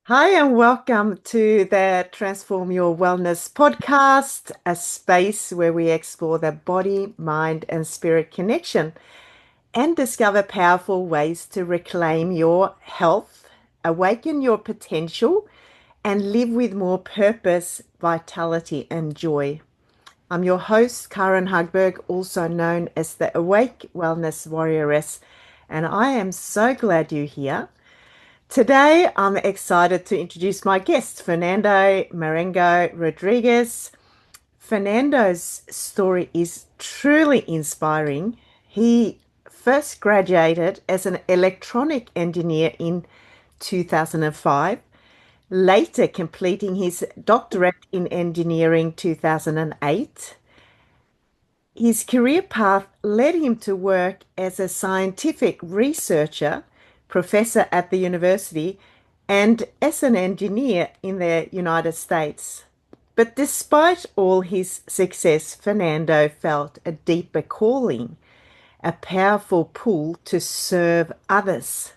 Hi, and welcome to the Transform Your Wellness podcast, a space where we explore the body, mind, and spirit connection and discover powerful ways to reclaim your health, awaken your potential, and live with more purpose, vitality, and joy. I'm your host, Karen Hagberg, also known as the Awake Wellness Warrioress, and I am so glad you're here. Today, I'm excited to introduce my guest, Fernando Marengo Rodriguez. Fernando's story is truly inspiring. He first graduated as an electronic engineer in 2005, later completing his doctorate in engineering 2008. His career path led him to work as a scientific researcher, professor at the university, and as an engineer in the United States. But despite all his success, Fernando felt a deeper calling, a powerful pull to serve others.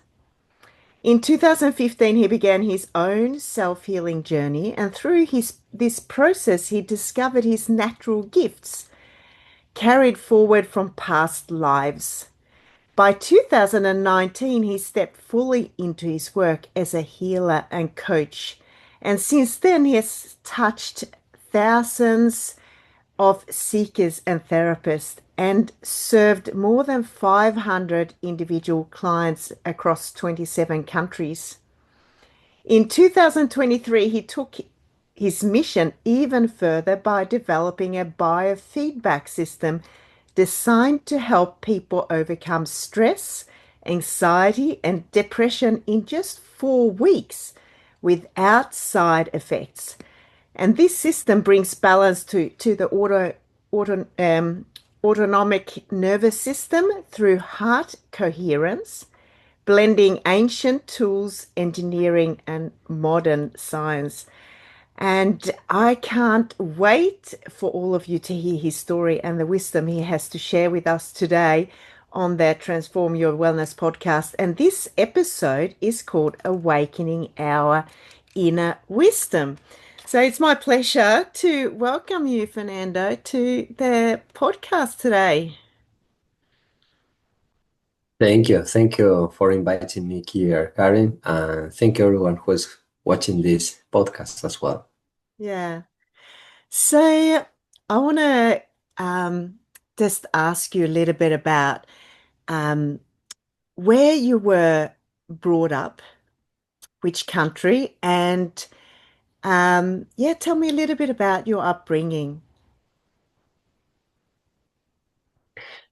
In 2015, he began his own self-healing journey, and through this process, he discovered his natural gifts carried forward from past lives. By 2019, he stepped fully into his work as a healer and coach. And since then, he has touched thousands of seekers and therapists and served more than 500 individual clients across 27 countries. In 2023, he took his mission even further by developing a biofeedback system designed to help people overcome stress, anxiety, and depression in just 4 weeks without side effects. And this system brings balance to the autonomic nervous system through heart coherence, blending ancient tools, engineering, and modern science. And I can't wait for all of you to hear his story and the wisdom he has to share with us today on the Transform Your Wellness podcast. And this episode is called Awakening Our Inner Wisdom. So it's my pleasure to welcome you, Fernando, to the podcast today. Thank you. Thank you for inviting me here, Karen. And thank you everyone who is watching this podcast as well. Yeah. So I want to just ask you a little bit about um, where you were brought up, which country, and yeah, tell me a little bit about your upbringing.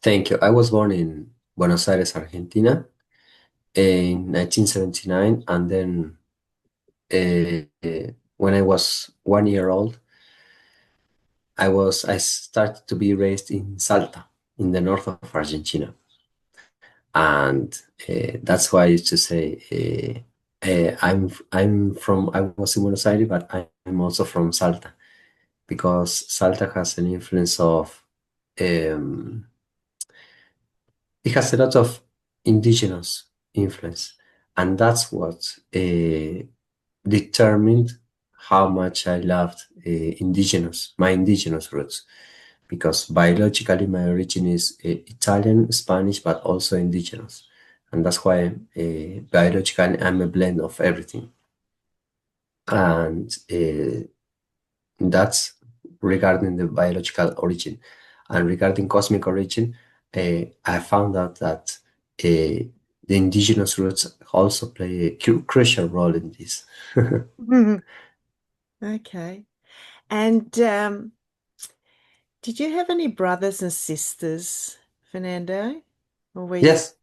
Thank you. I was born in Buenos Aires, Argentina in 1979. And then when I was 1 year old, I started to be raised in Salta, in the north of Argentina. And that's why I used to say, I was in Buenos Aires, but I'm also from Salta, because Salta has an influence of, um, it has a lot of indigenous influence, and that's what determined how much I loved my indigenous roots, because biologically my origin is Italian, Spanish, but also indigenous, and that's why biologically I'm a blend of everything, and that's regarding the biological origin. And regarding cosmic origin, I found out that the indigenous roots also play a crucial role in this. Okay. And did you have any brothers and sisters, Fernando? Or were you, Yes,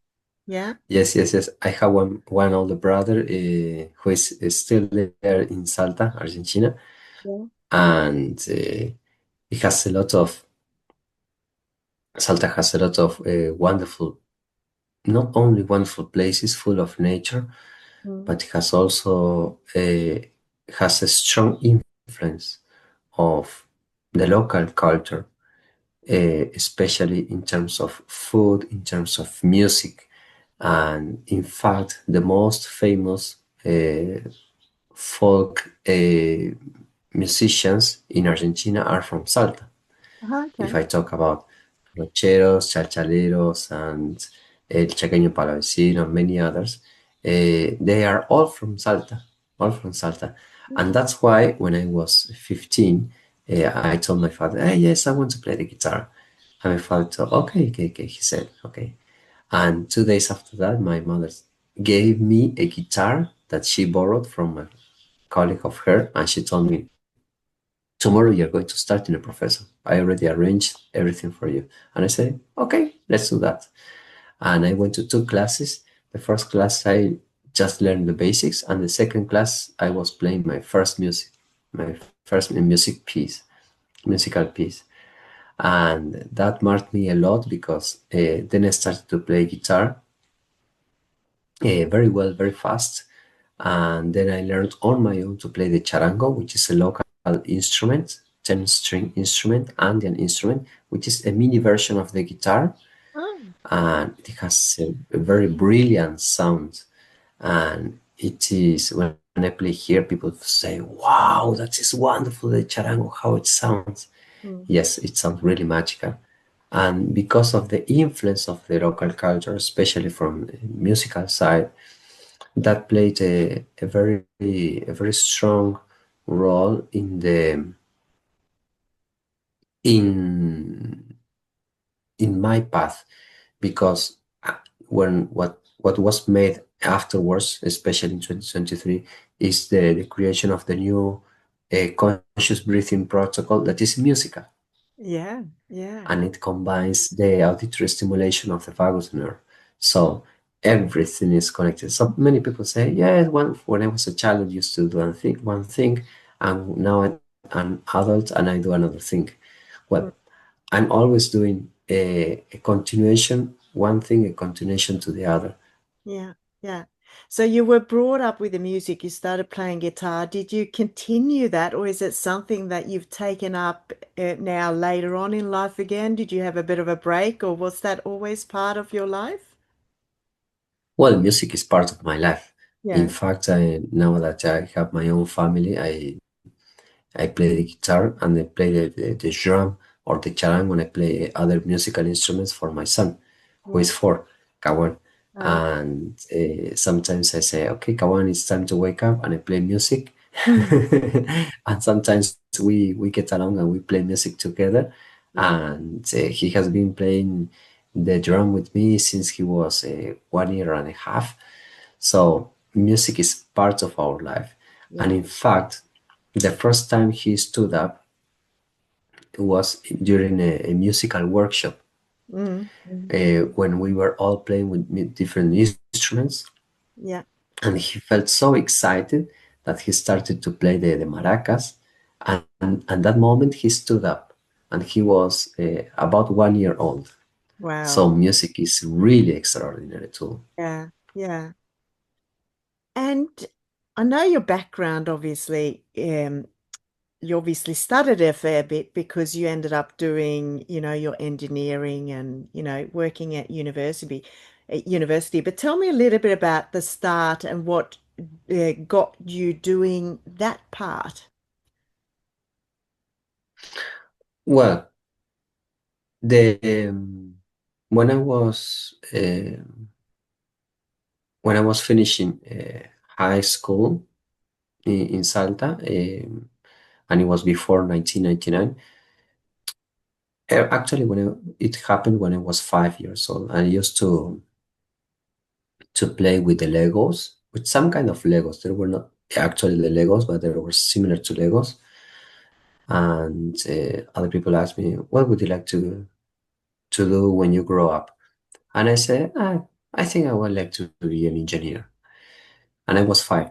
yeah? yes. I have one older brother who is still there in Salta, Argentina, Yeah. and it has a lot of Salta has a lot of wonderful, not only wonderful places full of nature, Mm. but it has also has a strong influence of the local culture, especially in terms of food, in terms of music, and in fact, the most famous folk musicians in Argentina are from Salta. If Okay. I talk about rancheros, chalchaleros, and El Chaqueño Palavecino, and many others, they are all from Salta. And that's why when I was 15, I told my father, hey, yes, I want to play the guitar. And my father told, okay, okay, okay. He said, okay. And 2 days after that, my mother gave me a guitar that she borrowed from a colleague of her, and she told me, tomorrow you're going to start in a professor. I already arranged everything for you. And I said, okay, let's do that. And I went to 2 classes. The first class, I just learned the basics, and the second class, I was playing my first musical piece. And that marked me a lot because then I started to play guitar very well, very fast. And then I learned on my own to play the charango, which is a local instrument, 10-string instrument, Andean instrument, which is a mini version of the guitar. Oh. And it has a very brilliant sound. And it is, when I play here, people say, wow, that is wonderful, the charango, how it sounds. Mm. Yes, it sounds really magical. And because of the influence of the local culture, especially from the musical side, that played a very strong role in in my path because when what was made afterwards, especially in 2023, is the creation of the new conscious breathing protocol that is musical, Yeah. Yeah. and it combines the auditory stimulation of the vagus nerve. So everything is connected. So many people say, yeah, when I was a child, I used to do one thing, and now I'm an adult and I do another thing. Well, Mm. I'm always doing a continuation, one thing, a continuation to the other. Yeah. Yeah. So you were brought up with the music, you started playing guitar. Did you continue that, or is it something that you've taken up now later on in life again? Did you have a bit of a break, or was that always part of your life? Well, music is part of my life. In Yeah. fact, now that I have my own family, I play the guitar and I play the drum or the charango and I play other musical instruments for my son, who Yeah. is 4, Kawan. Uh, And sometimes I say, okay, Kawan, it's time to wake up, and I play music. mm. And sometimes we get along and we play music together. Yeah. And he has been playing the drum with me since he was 1 year and a half. So music is part of our life. And Yeah. in fact, the first time he stood up was during a musical workshop Mm. when we were all playing with different instruments. Yeah. And he felt so excited that he started to play the maracas. And that moment he stood up, and he was about 1 year old. So Wow. music is really extraordinary too. Yeah. Yeah. And I know your background, obviously. You obviously studied a fair bit because you ended up doing, your engineering and, working at university. But tell me a little bit about the start and what got you doing that part. Well, the when I was finishing high school in Salta, and it was before 1999. Actually, it happened when I was 5 years old. I used to play with the Legos, with some kind of Legos. They were not actually the Legos, but they were similar to Legos. And other people asked me, "What would you like to do when you grow up?" And I said, I think I would like to be an engineer." And I was 5.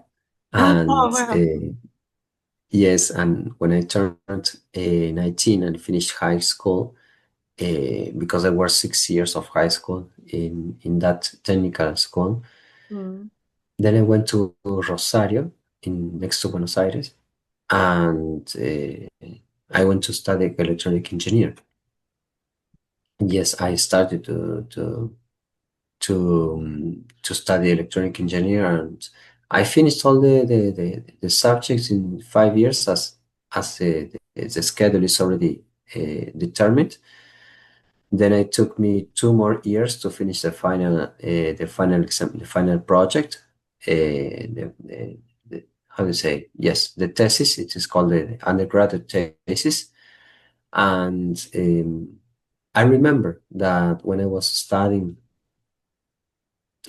Oh, And wow. yes, and when I turned 19 and finished high school, because I were 6 years of high school in that technical school. Mm. Then I went to Rosario, in next to Buenos Aires, and I went to study electronic engineer. Yes, I started to study electronic engineer, I finished all the subjects in 5 years as the schedule is already determined. Then it took me 2 more years to finish the final exam, the final project. How do you say? Yes, the thesis. It is called the undergraduate thesis. And I remember that when I was studying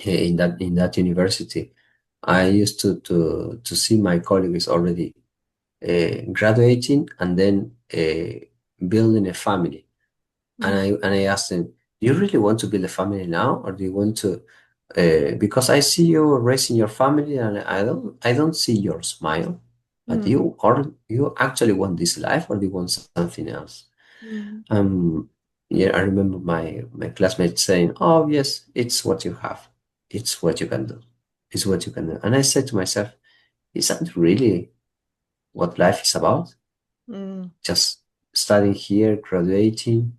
in that university, I used to see my colleagues already graduating and then building a family. And Mm, I asked them, "Do you really want to build a family now, or do you want to?" Because I see you raising your family, and I don't see your smile. But mm, you actually want this life, or do you want something else? mm, Um, yeah, I remember my classmates saying, "Oh, yes, it's what you have. It's what you can do. It's what you can do." And I said to myself, "Is that really what life is about? mm, Just studying here, graduating,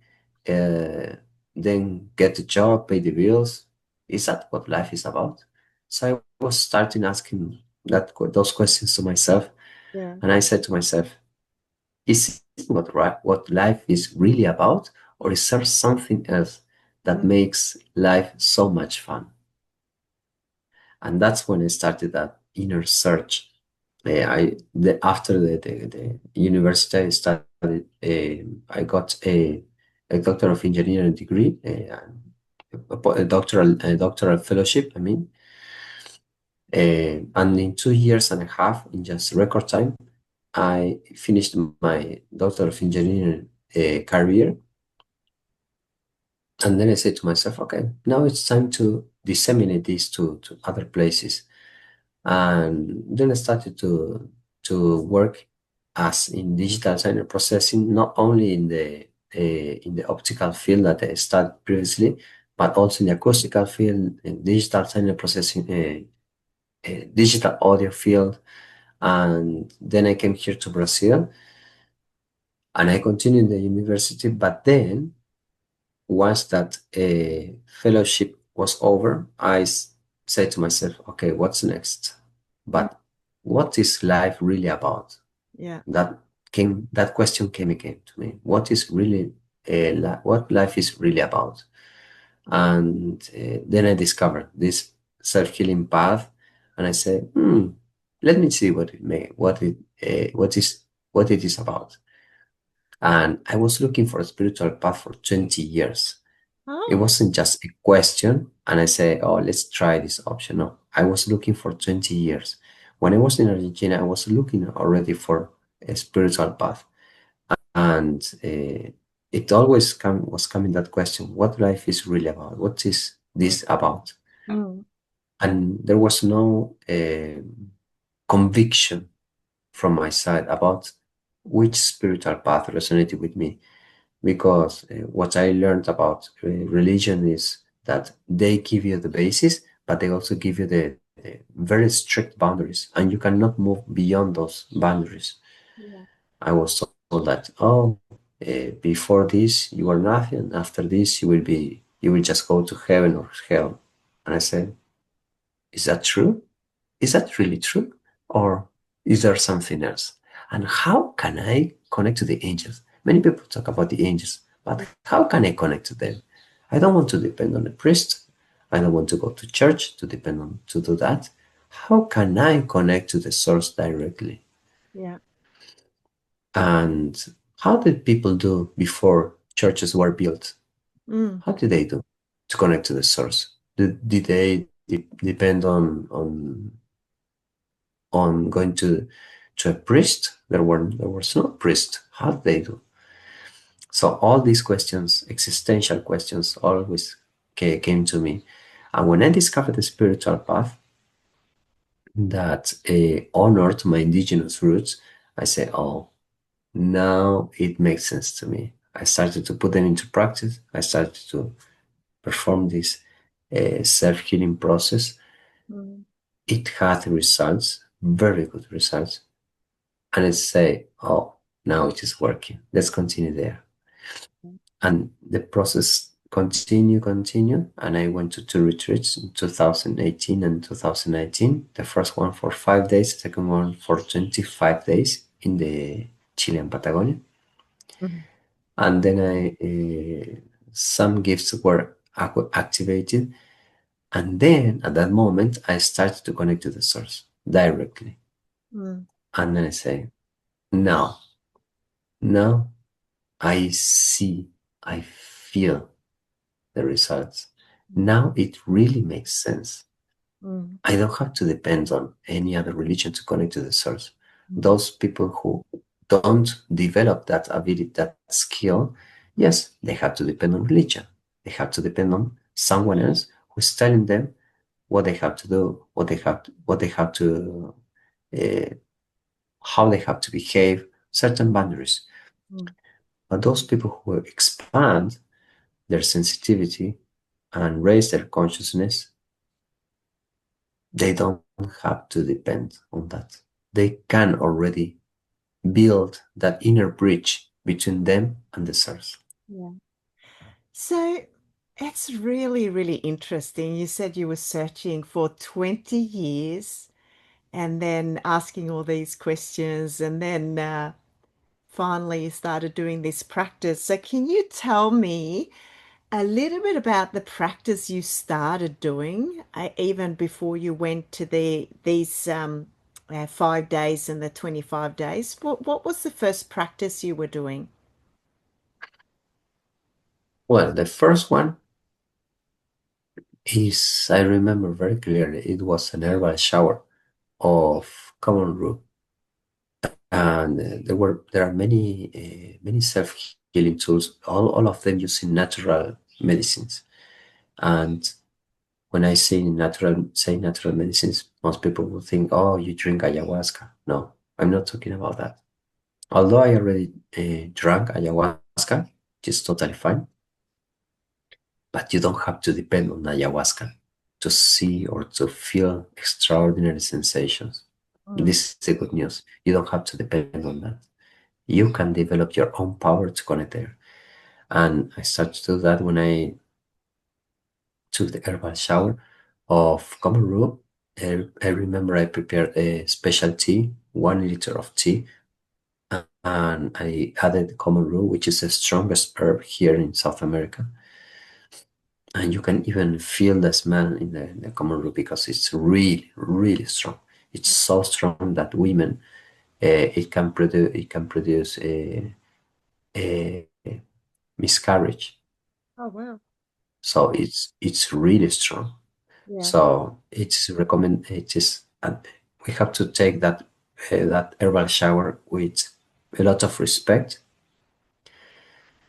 uh, then get a job, pay the bills. Is that what life is about?" So I was starting asking those questions to myself, yeah. and I said to myself, "Is it what life is really about, or is there something else that Mm, makes life so much fun?" And that's when I started that inner search. After the university, I studied. I got a doctor of engineering degree, a doctoral fellowship. I mean, and in 2 years and a half, in just record time, I finished my doctor of engineering career. And then I said to myself, okay, now it's time to disseminate this to other places. And then I started to work as in digital signal processing, not only in the optical field that I studied previously, but also in the acoustical field, in digital signal processing, digital audio field. And then I came here to Brazil and I continued in the university. But then once that fellowship was over, said to myself, okay, what's next? mm, But what is life really about? yeah. That question came again to me. What is really, what life is really about? And then I discovered this self-healing path, and I said, let me see what it is about. And I was looking for a spiritual path for 20 years. It Oh. wasn't just a question, and I say, "Oh, let's try this option." No, I was looking for 20 years. When I was in Argentina, I was looking already for a spiritual path, and it always was coming that question: what life is really about? What is Mm, this about? mm, And there was no conviction from my side about which spiritual path resonated with me, because what I learned about religion is that they give you the basis, but they also give you the very strict boundaries, and you cannot move beyond those boundaries. yeah. I was told that, oh, before this you are nothing, after this you will just go to heaven or hell. And I said, is that true? Is that really true? Or is there something else? And how can I connect to the angels? Many people talk about the angels, but how can I connect to them? I don't want to depend on a priest. I don't want to go to church to depend on to do that. How can I connect to the source directly? Yeah. And how did people do before churches were built? Mm, How did they do to connect to the source? Did they depend on going to a priest? There was no priest. How did they do? So all these questions, existential questions, always came to me. And when I discovered the spiritual path that honored my indigenous roots, I said, oh, now it makes sense to me. I started to put them into practice. I started to perform this self-healing process. mm, It had results, very good results. And I say, oh, now it is working. Let's continue there. And the process continue, and I went to two retreats in 2018 and 2019. The first one for 5 days, the second one for 25 days in the Chilean Patagonia. Mhm. And then some gifts were activated, and then at that moment I started to connect to the source directly. Mm. And then I say, now I see, I feel the results. Mm. Now it really makes sense. Mm. I don't have to depend on any other religion to connect to the source. Mm. Those people who don't develop that ability, that skill, yes, they have to depend on religion. They have to depend on someone else who's telling them what they have to do, uh, how they have to behave, certain boundaries. Mm. But those people who expand their sensitivity and raise their consciousness, they don't have to depend on that. They can already build that inner bridge between them and the source. Yeah. So it's really, really interesting. You said you were searching for 20 years and then asking all these questions, and then finally you started doing this practice. So can you tell me a little bit about the practice you started doing, even before you went to these 5 days and the 25 days? What was the first practice you were doing? Well, the first one is, I remember very clearly, it was an herbal shower of common root. And there are many self-healing tools, all of them using natural medicines. And when I say natural medicines, most people will think, oh, you drink ayahuasca. No, I'm not talking about that. Although I already drank ayahuasca, which is totally fine, but you don't have to depend on ayahuasca to see or to feel extraordinary sensations. Mm. This is the good news. You don't have to depend on that. You can develop your own power to connect there. And I started to do that when I took the herbal shower of common root. I remember I prepared a special tea, 1 liter of tea, and I added common root, which is the strongest herb here in South America. And you can even feel the smell in the common root because it's really, really strong. It's so strong that women, it can produce a miscarriage. Oh, wow. So it's really strong. Yeah. So it's recommend. It is. We have to take that herbal shower with a lot of respect,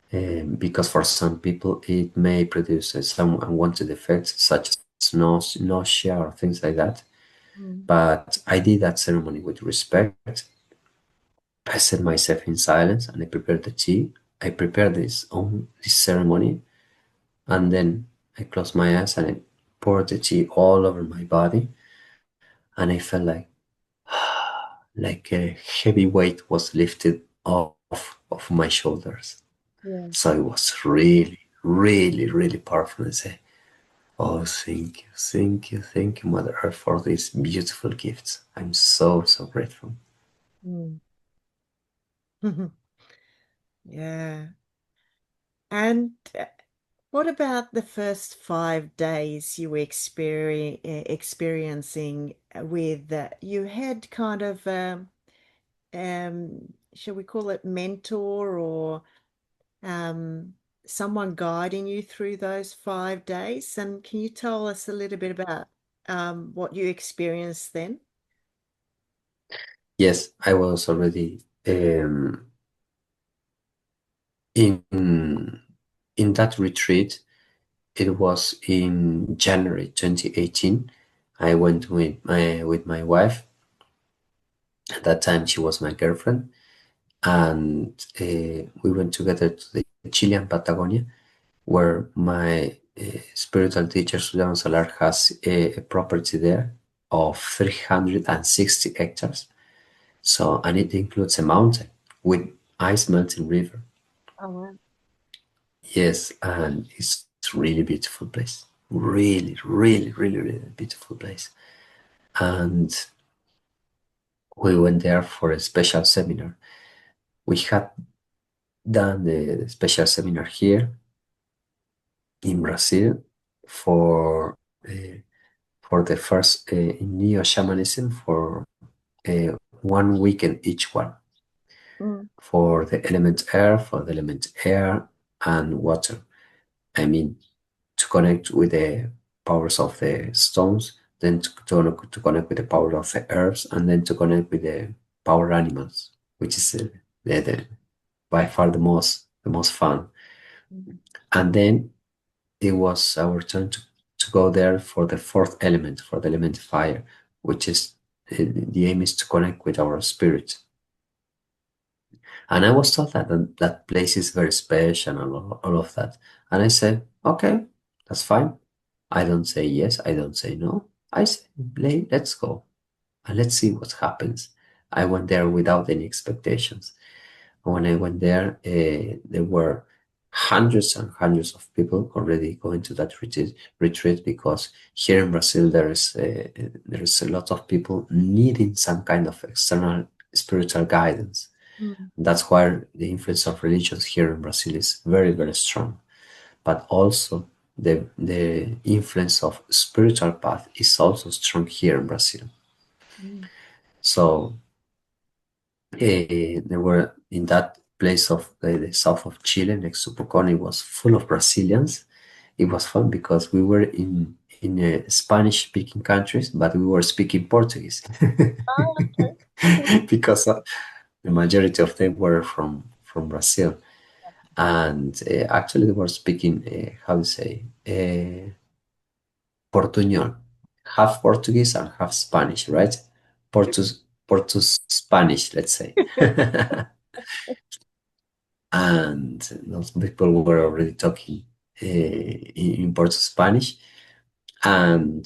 because for some people it may produce some unwanted effects such as nausea or things like that. Mm. But I did that ceremony with respect. I set myself in silence and I prepared the tea. I prepared this ceremony, and then I closed my eyes and I poured the tea all over my body, and I felt like a heavy weight was lifted off my shoulders. Yeah. So it was really, really, really powerful. I say, oh, thank you, thank you, thank you, Mother Earth, for these beautiful gifts. I'm so, so grateful. Mm. Yeah. And what about the first 5 days you were experiencing with you had kind of shall we call it mentor or um, someone guiding you through those 5 days? And can you tell us a little bit about what you experienced then? Yes, I was already in that retreat. It was in January 2018. I went with my wife. At that time, she was my girlfriend, and we went together to the Chilean Patagonia, where my spiritual teacher Sudan Solar has a property there of 360 hectares. So, and it includes a mountain with ice melting river. Oh, wow. Yes, and it's It's really beautiful place. Really, really, really, really beautiful place. And we went there for a special seminar. We had done the special seminar here in Brazil for for the first in neo shamanism for uh, 1 weekend each one, Mm, for the element earth, for the element air and water. I mean, to connect with the powers of the stones, then to connect with the power of the herbs, and then to connect with the power animals, which is the by far the most fun. mm, And then it was our turn to go there for the fourth element, for the element fire, which is the aim is to connect with our spirit. And I was told that place is very special and all of that. And I said, okay, that's fine. I don't say yes, I don't say no. I say, let's go and let's see what happens. I went there without any expectations. When I went there, there were hundreds and hundreds of people already going to that retreat because here in Brazil there is a lot of people needing some kind of external spiritual guidance. mm, That's why the influence of religions here in Brazil is very, very strong. But also the influence of spiritual path is also strong here in Brazil. mm, So there were in that place of the south of Chile next to Pucón, it was full of Brazilians. It was fun because we were in Spanish-speaking countries, but we were speaking Portuguese because the majority of them were from Brazil. And actually they were speaking how to say Portuñol, half Portuguese and half Spanish, right? Portus Spanish, let's say. And those people were already talking in Portuguese Spanish, and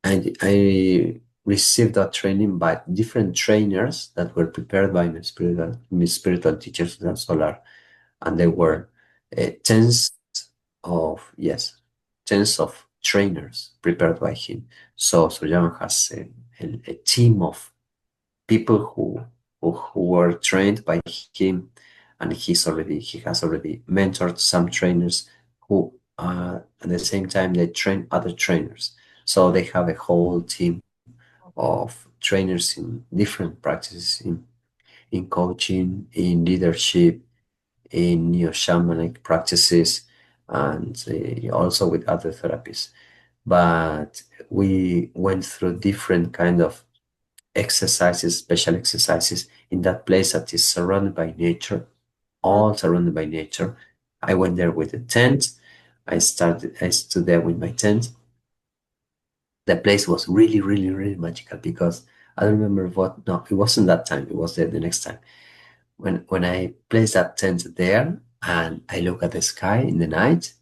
I received that training by different trainers that were prepared by my spiritual teachers in Solar, and there were tens tens of trainers prepared by him. So Soyan has a team of people who were trained by him, and he has already mentored some trainers who at the same time they train other trainers. So they have a whole team of trainers in different practices in coaching, in leadership, in neo-shamanic practices, and also with other therapies. But we went through different kind of exercises, special exercises in that place that is surrounded by nature, mm, all surrounded by nature. I went there with a tent. I stood there with my tent. The place was really, really, really magical because I don't remember what, no, it wasn't that time, it was the next time. When I placed that tent there and I look at the sky in the night,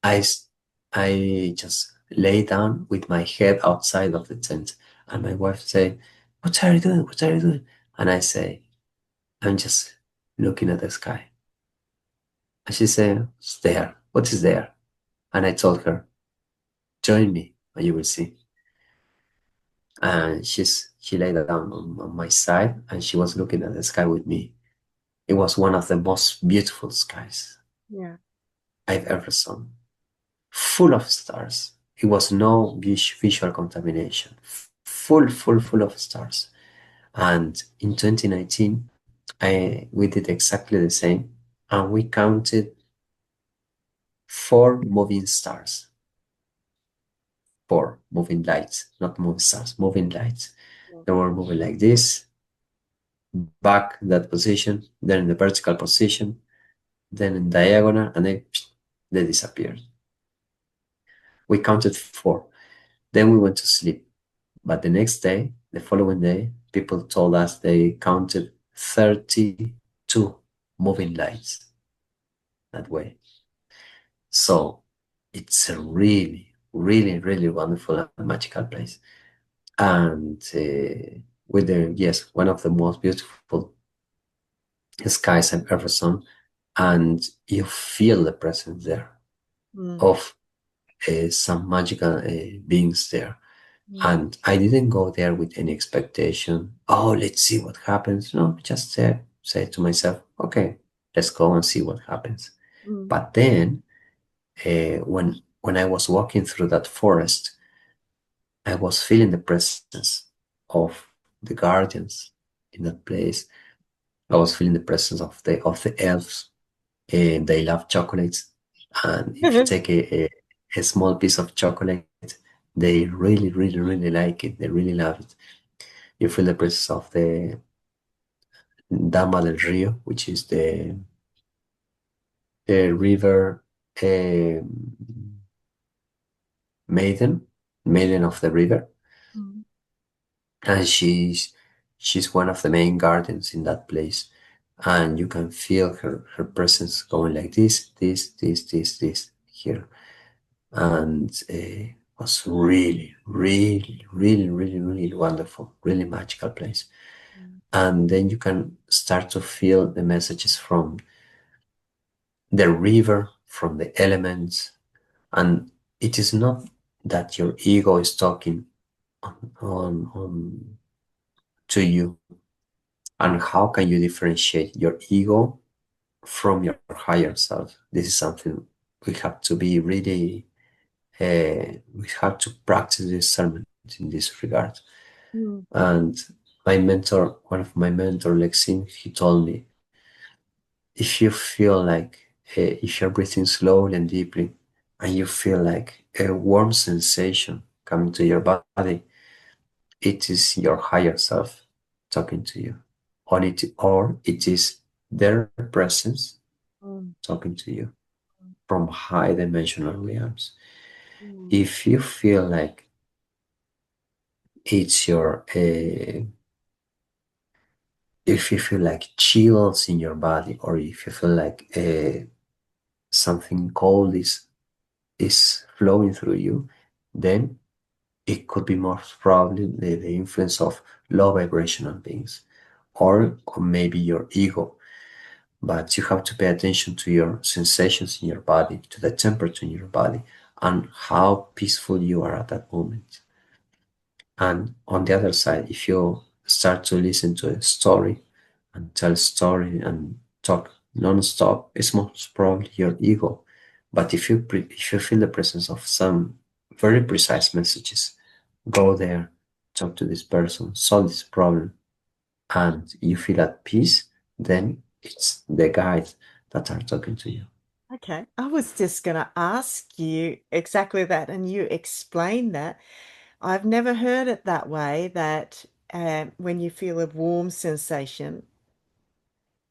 I, s- I just lay down with my head outside of the tent, and my wife say, "What are you doing? What are you doing?" And I say, "I'm just looking at the sky." And she said, "It's there. What is there?" And I told her, "Join me, and you will see." And she lay down on my side, and she was looking at the sky with me. It was one of the most beautiful skies yeah. I've ever seen, full of stars. It was no visual contamination, full of stars. And in 2019, we did exactly the same, and we counted four moving stars, four moving lights, not moving stars, moving lights. Yeah. They were moving like this, back in that position, then in the vertical position, then in diagonal, and then they disappeared. We counted four. Then we went to sleep. But the next day, the following day, people told us they counted 32 moving lights that way. So it's a really, really, really wonderful and magical place. And with the, yes, one of the most beautiful skies I've ever seen. and you feel the presence there Mm, of some magical beings there. mm, And I didn't go there with any expectation. Oh, let's see what happens. No, just say to myself, okay, let's go and see what happens. mm, But then, when I was walking through that forest, I was feeling the presence of the guardians in that place. I was feeling the presence of the elves. They love chocolates, and if you take a small piece of chocolate, they really, really, really like it. They really love it. You feel the presence of the Dama del Rio, which is the river maiden, maiden of the river, mm, and she's one of the main gardens in that place, and you can feel her presence going like this here, and was really, really, really, really, really wonderful, really magical place. mm, And then you can start to feel the messages from the river, from the elements, and it is not that your ego is talking on to you. And how can you differentiate your ego from your higher self? This is something we have to be really, we have to practice discernment in this regard. mm. And one of my mentor, Lexin, he told me, if you feel like, if you're breathing slowly and deeply, and you feel like a warm sensation coming to your body, it is your higher self talking to you, or it is their presence Mm, talking to you from high dimensional realms. mm, If you feel like it's your, if you feel like chills in your body, or if you feel like something cold is flowing through you, then it could be most probably the influence of low vibrational beings, or maybe your ego. But you have to pay attention to your sensations in your body, to the temperature in your body, and how peaceful you are at that moment. And on the other side, if you start to listen to a story and tell a story and talk non-stop, it's most probably your ego. But if you feel the presence of some very precise messages, go there, talk to this person, solve this problem, and you feel at peace, then it's the guides that are talking to you. okay. I was just going to ask you exactly that, and you explained that. I've never heard it that way, that when you feel a warm sensation,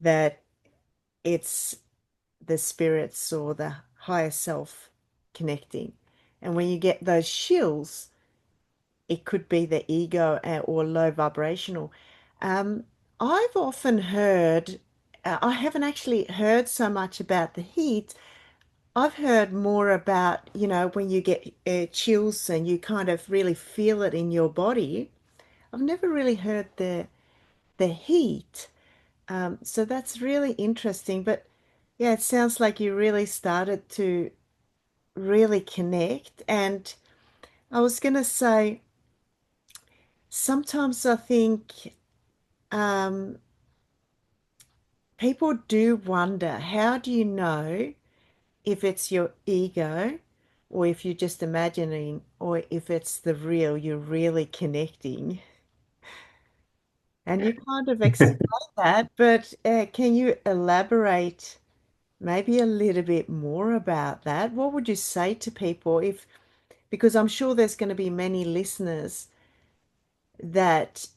that it's the spirits or the higher self connecting. And when you get those chills, it could be the ego or low vibrational. Um, I've often heard, I haven't actually heard so much about the heat. I've heard more about, when you get chills and you kind of really feel it in your body. I've never really heard the heat. So that's really interesting. But yeah, it sounds like you really started to really connect. And I was going to say, sometimes I think um, people do wonder, how do you know if it's your ego or if you're just imagining or if it's the real, you're really connecting? And you kind of explained that, but can you elaborate maybe a little bit more about that? What would you say to people if, because I'm sure there's going to be many listeners that,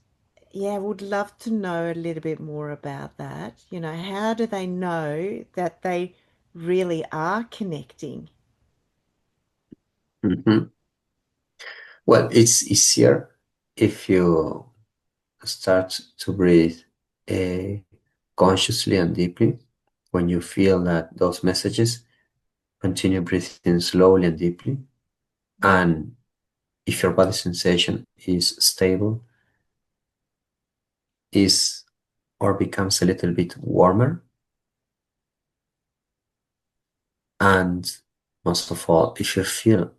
yeah, would love to know a little bit more about that. How do they know that they really are connecting? Mhm. Well, it's easier if you start to breathe uh, consciously and deeply. When you feel that those messages, continue breathing slowly and deeply. And if your body sensation is stable, is or becomes a little bit warmer, And most of all, if you feel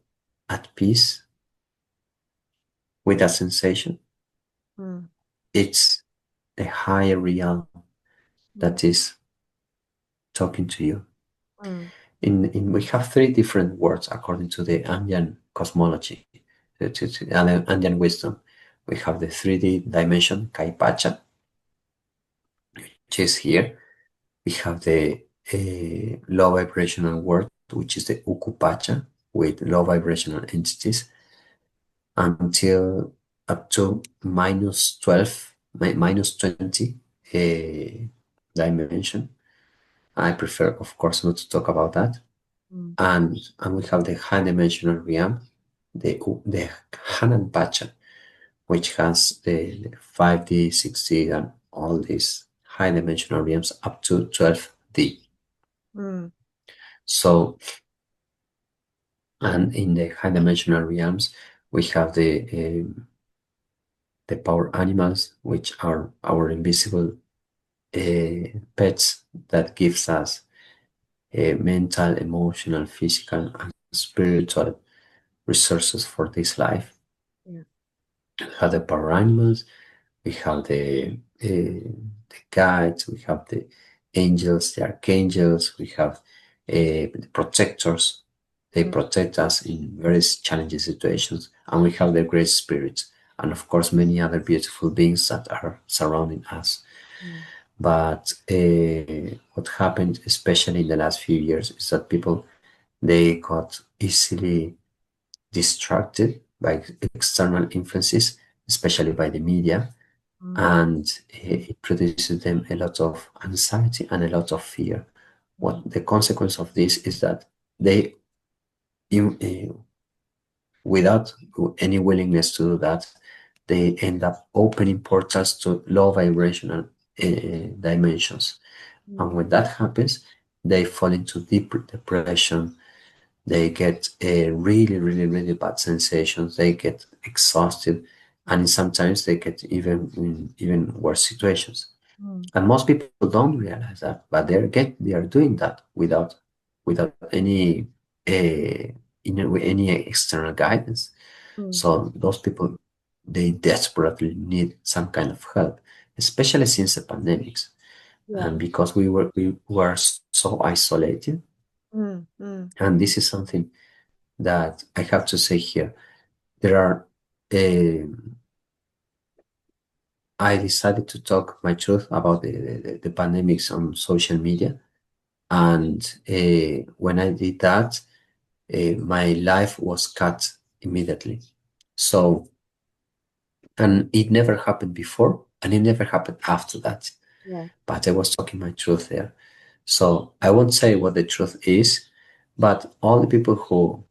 at peace with that sensation, mm, it's the higher realm mm, that is talking to you. mm, In we have three different words according to the Andean cosmology, to Andean wisdom. We have the 3D dimension, Kaipacha, which is here. We have the low vibrational world, which is the Ukupacha, with low vibrational entities, until up to minus 12, minus 20 dimension. I prefer, of course, not to talk about that. mm, And we have the high dimensional realm, the Hanan Pacha, which has the 5D, 6D, and all these high dimensional realms up to 12D. mm, So, and in the high dimensional realms, we have the power animals, which are our invisible pets that gives us mental, emotional, physical, and spiritual resources for this life. yeah, We have the power animals, we have the guides, we have the angels, the archangels, we have the protectors. They mm, protect us in various challenging situations, and we have the great spirits, and of course many other beautiful beings that are surrounding us. mm, But what happened, especially in the last few years, is that people they got easily distracted by external influences, especially by the media, mm, and it produces them a lot of anxiety and a lot of fear. mm, What the consequence of this is that they, without any willingness to do that, they end up opening portals to low vibrational dimensions. And mm, when that happens, they fall into deep depression. They get really, really, really bad sensations. They get exhausted, and sometimes they get even in even worse situations. mm, And most people don't realize that, but they are doing that without any any external guidance. mm, So those people they desperately need some kind of help, especially since the pandemics, yeah, and because we were so isolated. mm, mm, And this is something that I have to say here. There are, I decided to talk my truth about the pandemics on social media. And when I did that, my life was cut immediately. So, and it never happened before, and it never happened after that. yeah, But I was talking my truth there. So I won't say what the truth is, but all the people who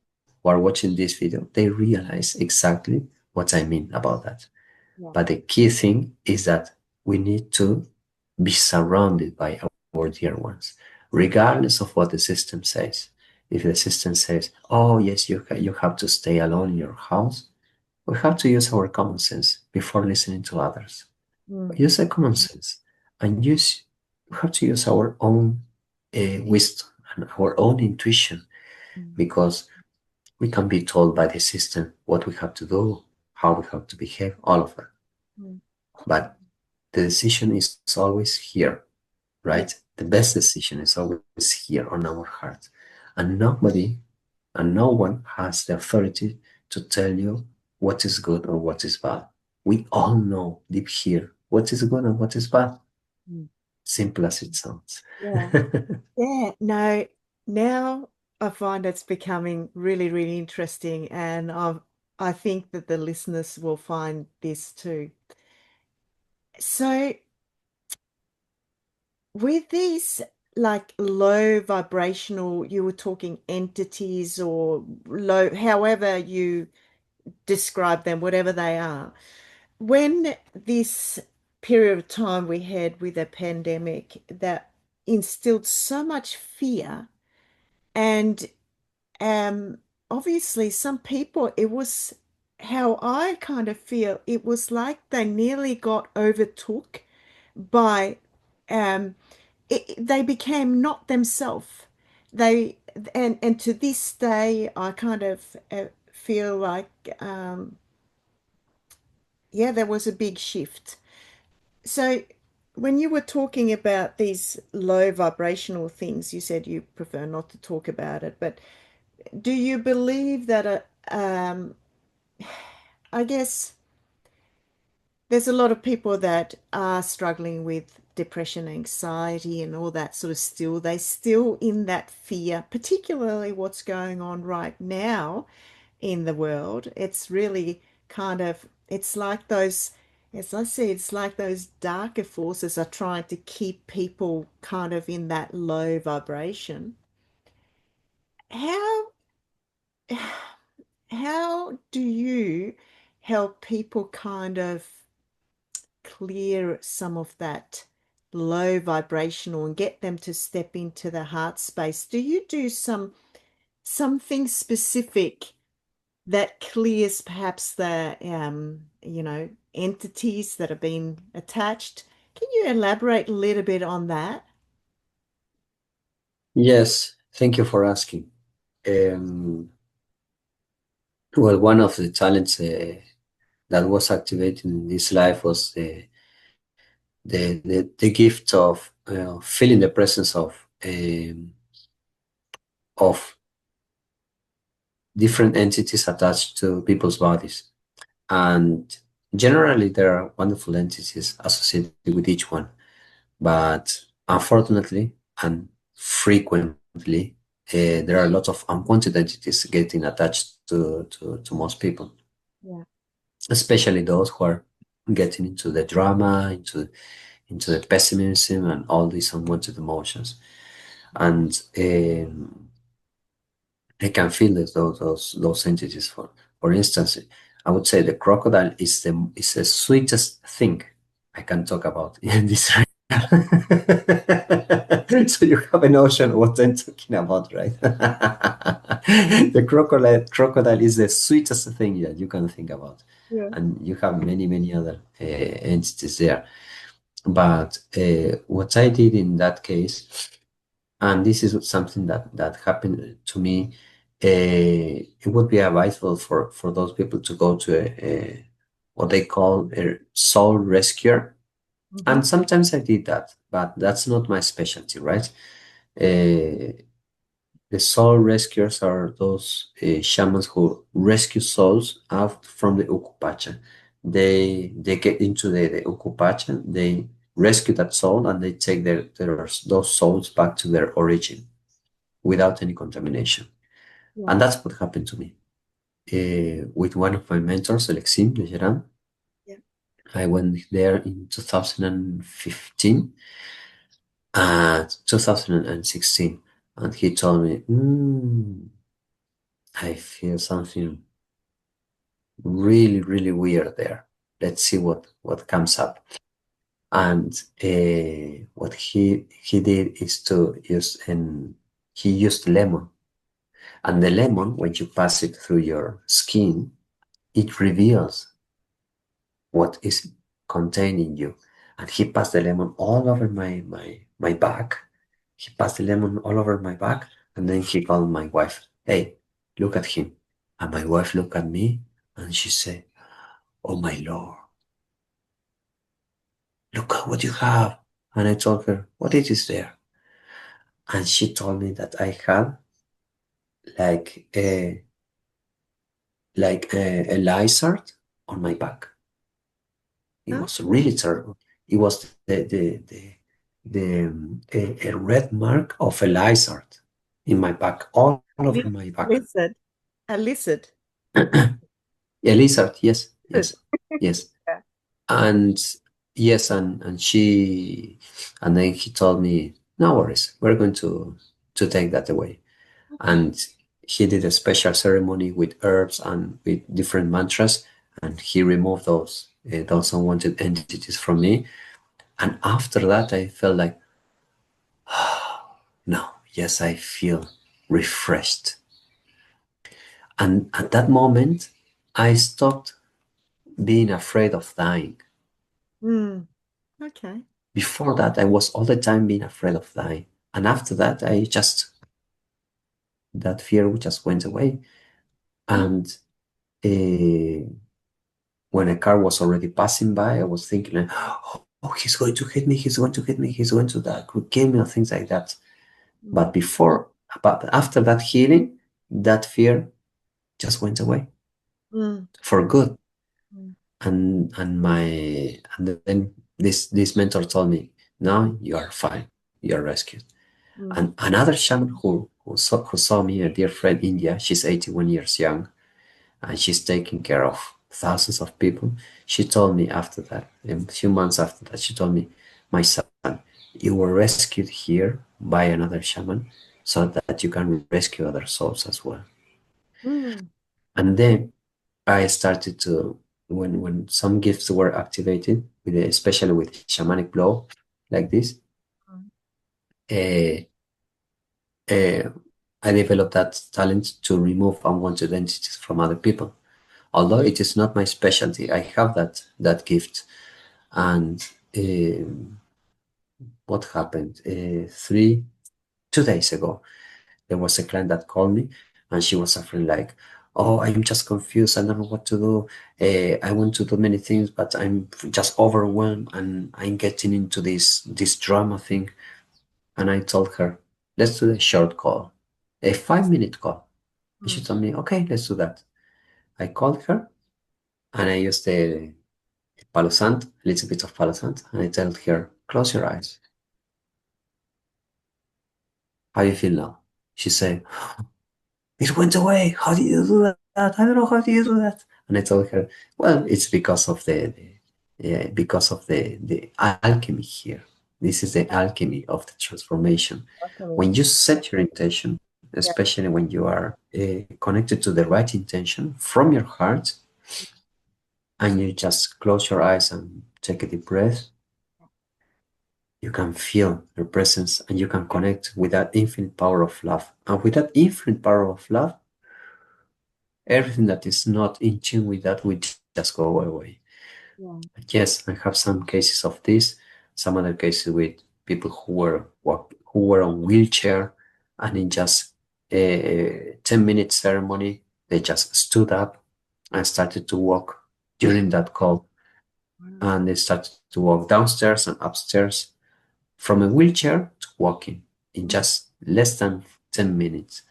are watching this video, they realize exactly what I mean about that. yeah, But the key thing is that we need to be surrounded by our dear ones, regardless of what the system says. If the system says, oh, yes, you have to stay alone in your house, we have to use our common sense before listening to others. mm, Use a common sense and we have to use our own wisdom and our own intuition mm, because we can be told by the system what we have to do, how we have to behave, all of that. mm, But the decision is always here, yeah, right? The best decision is always here on our heart. And nobody and no one has the authority to tell you what is good or what is bad. We all know deep here what is good and what is bad. mm, Simple as it sounds. yeah, yeah. No, now I find it's becoming really, really interesting, and I think that the listeners will find this too. So, with these like low vibrational, you were talking entities or low, however you describe them, whatever they are. When this period of time we had with a pandemic that instilled so much fear, and um, obviously some people, it was how I kind of feel, it was like they nearly got overtook by um, they became not themselves. They and to this day, I kind of feel like, yeah, there was a big shift. So, when you were talking about these low vibrational things, you said you prefer not to talk about it, but do you believe that I guess there's a lot of people that are struggling with depression, anxiety, and all that sort of still, they still in that fear, particularly what's going on right now in the world. It's really kind of, it's like those, as I said, it's like those darker forces are trying to keep people kind of in that low vibration. How how do you help people kind of clear some of that low vibrational and get them to step into the heart space? Do you do something specific that clears perhaps the entities that have been attached? Can you elaborate a little bit on that? Yes, thank you for asking. Um, well, one of the talents that was activated in this life was the gift of feeling the presence of different entities attached to people's bodies. And generally, there are wonderful entities associated with each one. But unfortunately and frequently, there are a lot of unwanted entities getting attached to most people, Yeah. especially those who are getting into the drama, into the pessimism and all these unwanted emotions. And I can feel those entities. For instance, I would say the crocodile is the sweetest thing I can talk about in this. So you have a notion of what I'm talking about, right? The crocodile is the sweetest thing that you can think about, Yeah. and you have many other entities there. But what I did in that case, and this is something that happened to me, it would be advisable for those people to go to a what they call a soul rescuer. Hmm. And sometimes I did that, but that's not my specialty, right? Uh, the soul rescuers are those shamans who rescue souls out from the Ukupacha. They get into the Ukupacha, they rescue that soul, and they take those souls back to their origin without any contamination. Yeah. And that's what happened to me. With one of my mentors, Alexim Legeran, Yeah. I went there in 2015 and 2016, and he told me, I feel something really weird there. Let's see what comes up. And what he did is to use and he used lemon. And the lemon, when you pass it through your skin, it reveals what is contained in you. And he passed the lemon all over my back. He passed the lemon all over my back, and then he called my wife. Hey, look at him. And my wife looked at me, and she said, "Oh my Lord, look at what you have." And I told her, "What it is there?" And she told me that I had like a lizard on my back. It Huh? was really terrible. It was a red mark of a lizard in my back, all over my A back. lizard. A lizard. A lizard, yes, Lizard. yes. Yeah. And yes, and then he told me, no worries, we're going to take that away. And he did a special ceremony with herbs and with different mantras, and he removed those unwanted entities from me. And after that, I felt like, no, yes, I feel refreshed. And at that moment, I stopped being afraid of dying. Mm. Okay. Before that, I was all the time being afraid of dying. And after that, I just that fear just went away. And uh, when a car was already passing by, I was thinking, like, oh, he's going to hit me, he's going to hit me, he's going to that, could kill me, or things like that. Mm, But after that healing, that fear just went away mm, for good. mm, And then this mentor told me, now you are fine, you are rescued. mm, And another shaman who saw me, a dear friend, India, she's 81 years young, and she's taking care of thousands of people. She told me after that, a few months after that, she told me, my son, you were rescued here by another shaman so that you can rescue other souls as well. mm, And then I started to, when some gifts were activated, especially with shamanic blow like this, mm. uh, uh, I developed that talent to remove unwanted entities from other people. Although it is not my specialty, I have that gift. And what happened? 2 days ago, there was a client that called me, and she was suffering like, "Oh, I'm just confused. I don't know what to do. I want to do many things, but I'm just overwhelmed, and I'm getting into this drama thing." And I told her, "Let's do a short call, a 5 minute call." And she Mm. told me, "Okay, let's do that." I called her, and I used the Palo Santo, a little bit of Palo Santo, and I told her, "Close your eyes. How do you feel now?" She said, "It went away. How do you do that? I don't know how do you do that." And I told her, "Well, it's because of the alchemy here. This is the alchemy of the transformation. Okay. When you set your intention, Yeah. especially when you are connected to the right intention from your heart, and you just close your eyes and take a deep breath, you can feel their presence and you can connect with that infinite power of love. And with that infinite power of love, everything that is not in tune with that will just go away. Yeah. But yes, I have some cases of this, some other cases with people who were on wheelchair, and in just a 10-minute ceremony, they just stood up and started to walk during that call. Wow. And they started to walk downstairs and upstairs from a wheelchair to walking in just less than 10 minutes.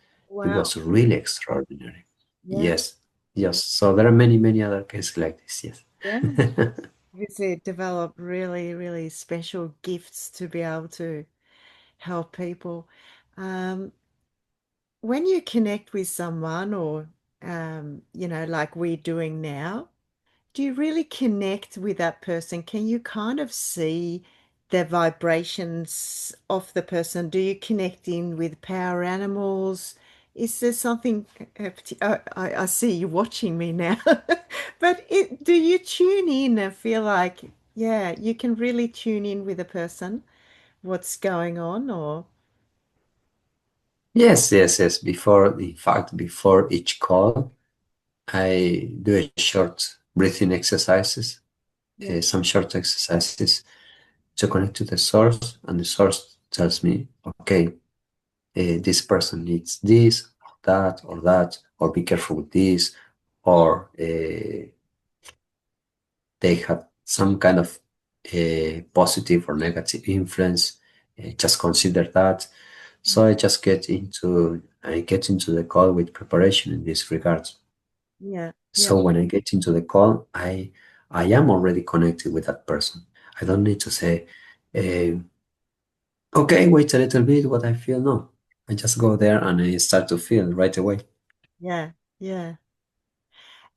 It Wow. was really extraordinary. Yeah. Yes, yes. So there are many, many other cases like this. Yes. Yeah. Obviously, develop really, really special gifts to be able to help people. Um, when you connect with someone or, like we're doing now, do you really connect with that person? Can you kind of see the vibrations of the person? Do you connect in with power animals? Is there something? I see you watching me now, but do you tune in and feel like, yeah, you can really tune in with a person, what's going on, or Yes, yes, yes. In fact, before each call, I do a short breathing exercises, yeah, some short exercises to connect to the source, and the source tells me, okay, this person needs this, or that, or be careful with this, or they have some kind of positive or negative influence. Just consider that. So I get into the call with preparation in this regard. yeah, yeah, So when I get into the call, I am already connected with that person. I don't need to say, uh, okay, wait a little bit, what I feel. No, I just go there and I start to feel right away. yeah, yeah.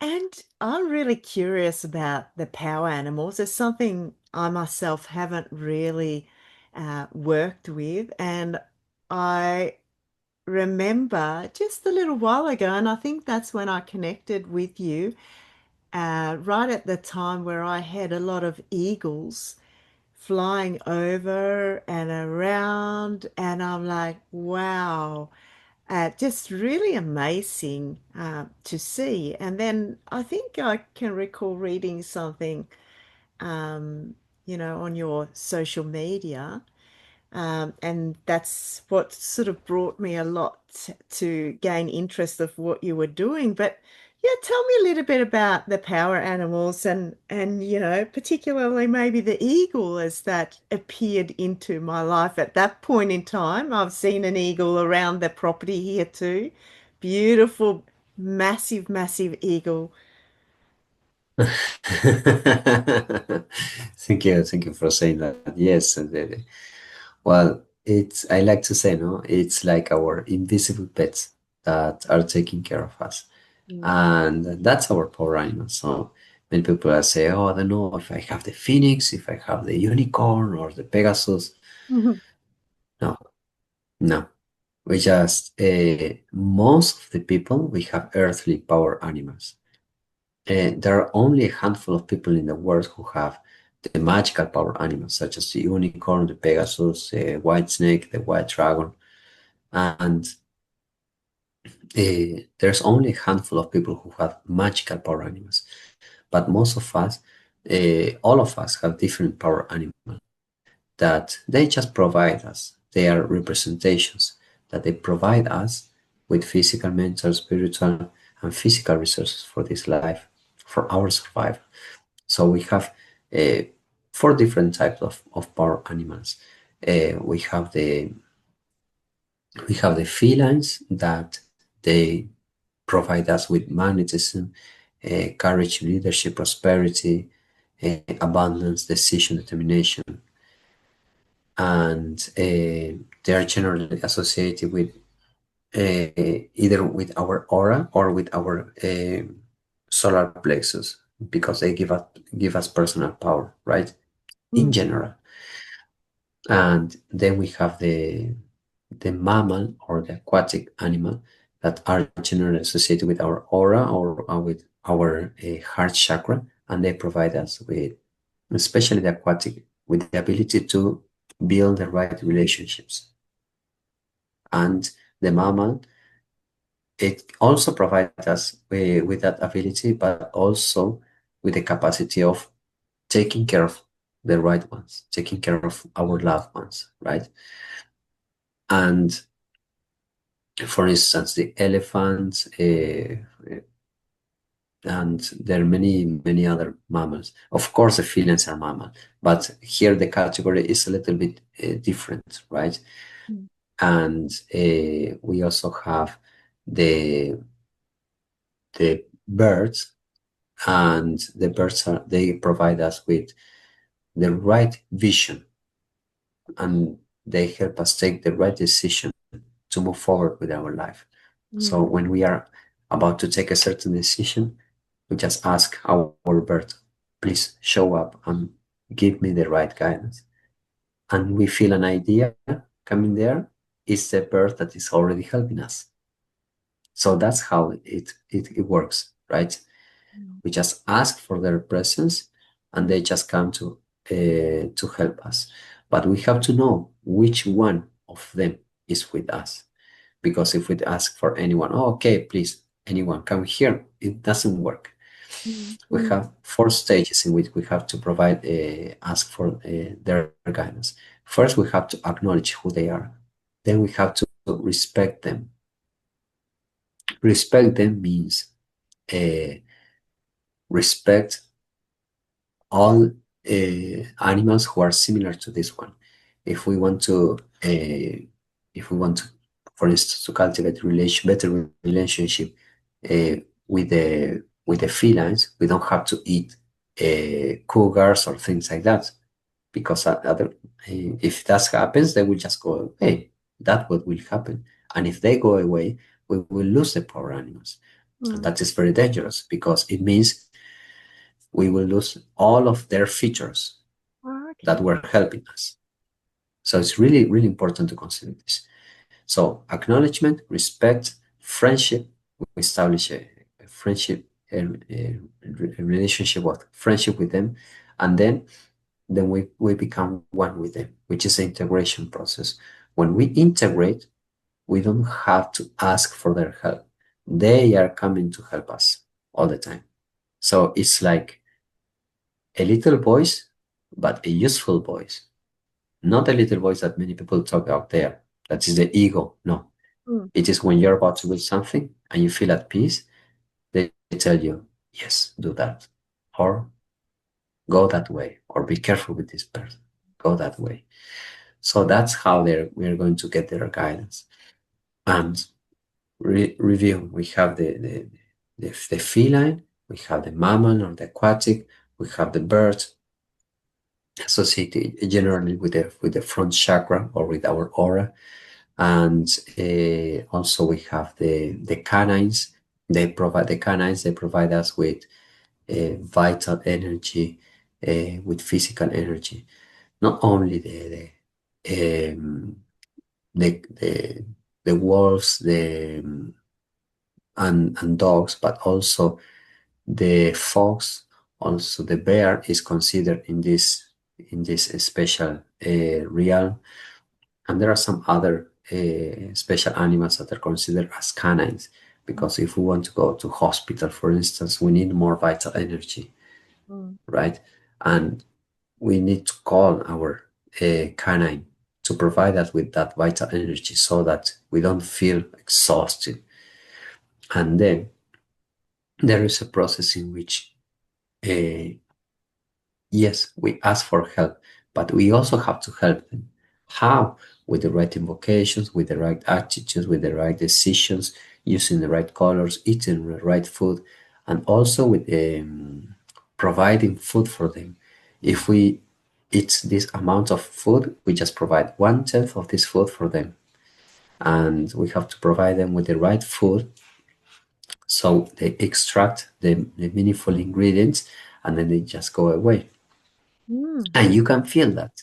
And I'm really curious about the power animals. It's something I myself haven't really worked with. And I remember just a little while ago, and I think that's when I connected with you, right at the time where I had a lot of eagles flying over and around. And I'm like, wow. Just really amazing to see. And then I think I can recall reading something, on your social media And that's what sort of brought me a lot to gain interest of what you were doing. But yeah, tell me a little bit about the power animals and particularly maybe the eagle as that appeared into my life at that point in time. I've seen an eagle around the property here too. Beautiful, massive, massive eagle. Thank you for saying that. Yes, well, it's I like to say, no, it's like our invisible pets that are taking care of us, Mm. and that's our power animal. So many people are say, oh, I don't know if I have the phoenix, if I have the unicorn or the Pegasus. Mhm. No, no. We just most of the people we have earthly power animals. There are only a handful of people in the world who have the magical power animals, such as the unicorn, the Pegasus, the white snake, the white dragon. And there's only a handful of people who have magical power animals. But most of us, all of us, have different power animals that they just provide us. They are representations that they provide us with physical, mental, spiritual, and physical resources for this life, for our survival. So we have uh, four different types of power animals. We have the felines that they provide us with magnetism, courage, leadership, prosperity, abundance, decision, determination, and they are generally associated with either with our aura or with our solar plexus because they give us personal power, right? In Mm. general. And then we have the mammal or the aquatic animal that are generally associated with our aura or with our heart chakra, and they provide us with, especially the aquatic, with the ability to build the right relationships. And the mammal, it also provides us with that ability, but also with the capacity of taking care of the right ones, taking care of our loved ones, right? And for instance, the elephant, and there are many, many other mammals. Of course, the felines are mammals, but here the category is a little bit different, right? Mm. And we also have the birds, and the birds they provide us with the right vision, and they help us take the right decision to move forward with our life. So Mm. when we are about to take a certain decision, we just ask our bird, please show up and give me the right guidance. And we feel an idea coming there. It's the bird that is already helping us. So that's how it works, right? We just ask for their presence and Mm. they just come to help us. But we have to know which one of them is with us. Because if we ask for anyone, oh, okay, please, anyone come here, it doesn't work. Mm. We Mm. have four stages in which we have to provide, ask for their guidance. First, we have to acknowledge who they are. Then we have to respect them. Respect them means uh, respect all animals who are similar to this one. If we want to, if we want to, for instance, to cultivate better relationship with the felines, we don't have to eat cougars or things like that, because if that happens, they will just go away. That's what will happen. And if they go away, we will lose the power animals. And Mm. that is very dangerous because it means we will lose all of their features Oh, that okay. were helping us. So it's really, really important to consider this. So acknowledgement, respect, friendship. We establish a friendship, a relationship of friendship with them, and then we become one with them, which is the integration process. When we integrate, we don't have to ask for their help. They are coming to help us all the time. So it's like a little voice, but a useful voice. not the little voice that many people talk out there. That is the ego. No, Mm, it is when you're about to do something and you feel at peace, they tell you, yes, do that, or go that way, or be careful with this person, go that way. So that's how we're going to get their guidance. And review, we have the feline, we have the mammal or the aquatic, we have the bird associated generally with the front chakra or with our aura. And also we have the canines. They provide us with vital energy, with physical energy. Not only the, the, the wolves, and dogs, but also the fox, also the bear is considered in this special realm. And there are some other special animals that are considered as canines, because if we want to go to hospital, for instance, we need more vital energy, mm, right? And we need to call our canine to provide us with that vital energy so that we don't feel exhausted. And then there is a process in which, uh, yes, we ask for help, but we also have to help them. How? With the right invocations, with the right attitudes, with the right decisions, using the right colors, eating the right food, and also with providing food for them. If we eat this amount of food, we just provide 1/10 of this food for them. And we have to provide them with the right food so they extract the meaningful ingredients and then they just go away. mm. And you can feel that,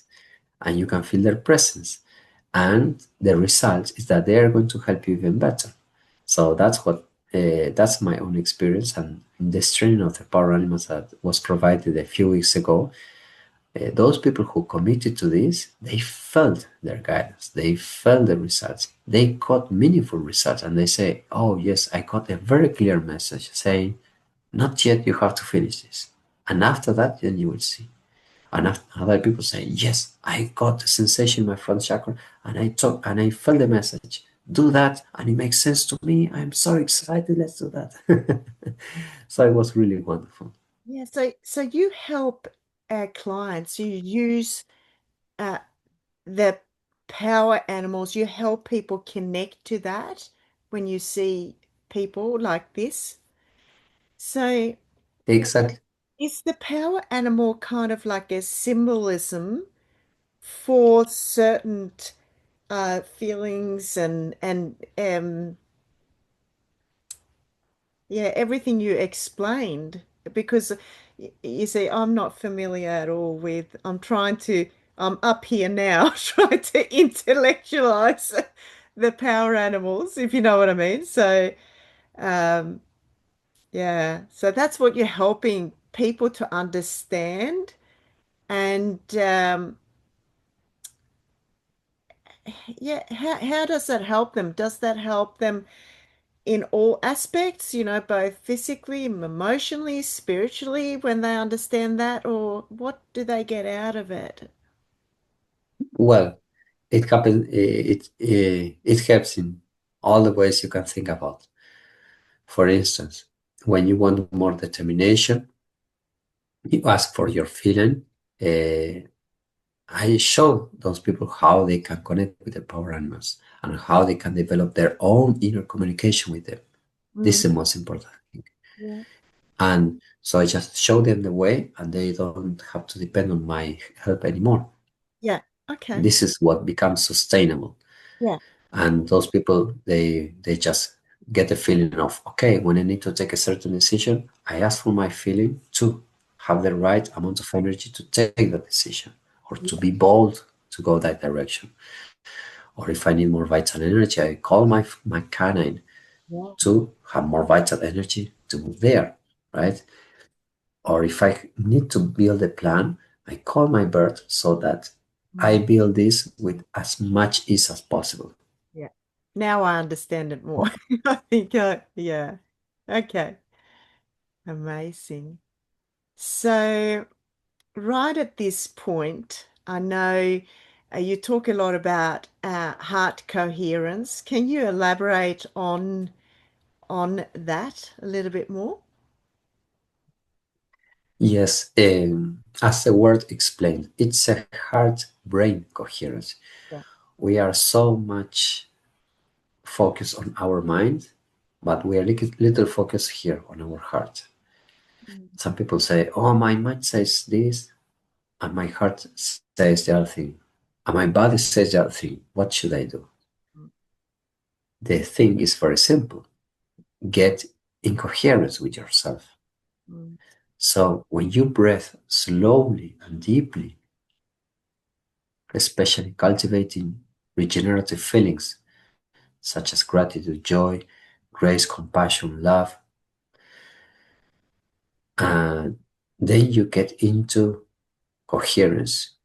and you can feel their presence. And the result is that they are going to help you even better. So that's my own experience. And in the training of the power animals that was provided a few weeks ago, those people who committed to this, they felt their guidance, they felt the results, they got meaningful results, and they say, oh yes, I got a very clear message saying, not yet, you have to finish this, and after that then you will see. And other people say, yes, I got the sensation in my front chakra, and I talk and I felt the message, do that, and it makes sense to me, I'm so excited, let's do that. So it was really wonderful. Yeah, so you help our clients, you use uh, the power animals, you help people connect to that when you see people like this. So Exactly. is the power animal kind of like a symbolism for certain feelings and yeah, everything you explained? Because you see, I'm not familiar at all with, I'm up here now trying to intellectualize the power animals, if you know what I mean. So, um, yeah, so that's what you're helping people to understand. And yeah, how does that help them? Does that help them in all aspects, both physically, emotionally, spiritually, when they understand that, or what do they get out of it? Well, it happens. It helps in all the ways you can think about. For instance, when you want more determination, you ask for your feeling. Uh, I show those people how they can connect with the power animals and how they can develop their own inner communication with them. This is Mm, the most important thing. yeah. And so I just show them the way, and they don't have to depend on my help anymore. Yeah. Okay. This is what becomes sustainable. Yeah. And those people, they just get the feeling of, okay, when I need to take a certain decision, I ask for my feeling to have the right amount of energy to take that decision, or to Yeah. be bold to go that direction. Or if I need more vital energy, I call my canine Yeah. to have more vital energy to move there, right? Or if I need to build a plan, I call my bird so that I Mm, build this with as much ease as possible. yeah. Now I understand it more. I think, yeah. Okay. Amazing. So, right at this point, I know. You talk a lot about heart coherence. Can you elaborate on that a little bit more? Yes, as the word explained, it's a heart-brain coherence. Yeah. We are so much focused on our mind, but we are little focused here on our heart. Mm, Some people say, "Oh, my mind says this, and my heart says the other thing, and my body says the other thing. What should I do?" mm, The thing is very simple. Get in coherence with yourself. mm, So when you breathe slowly and deeply, especially cultivating regenerative feelings such as gratitude, joy, grace, compassion, love, and then you get into coherence.